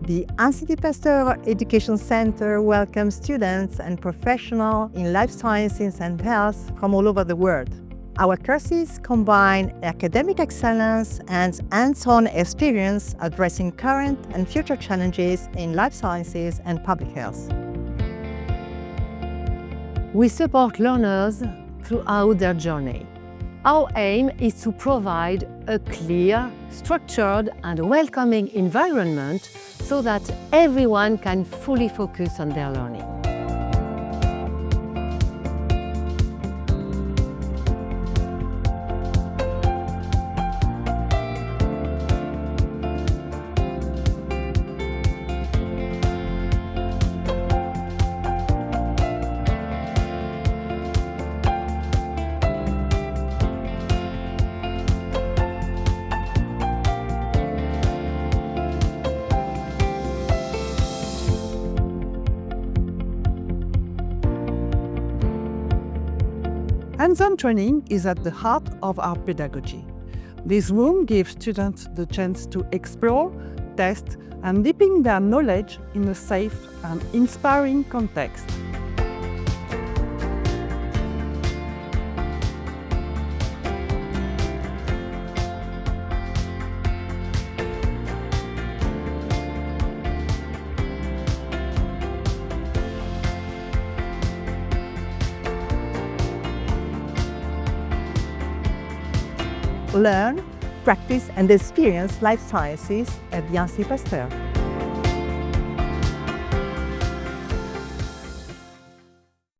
The Institut Pasteur Education Center welcomes students and professionals in life sciences and health from all over the world. Our courses combine academic excellence and hands-on experience addressing current and future challenges in life sciences and public health. We support learners throughout their journey. Our aim is to provide a clear, structured and welcoming environment so that everyone can fully focus on their learning. Hands-on training is at the heart of our pedagogy. This room gives students the chance to explore, test, and deepen their knowledge in a safe and inspiring context. Learn, practice and experience life sciences at the Institut Pasteur.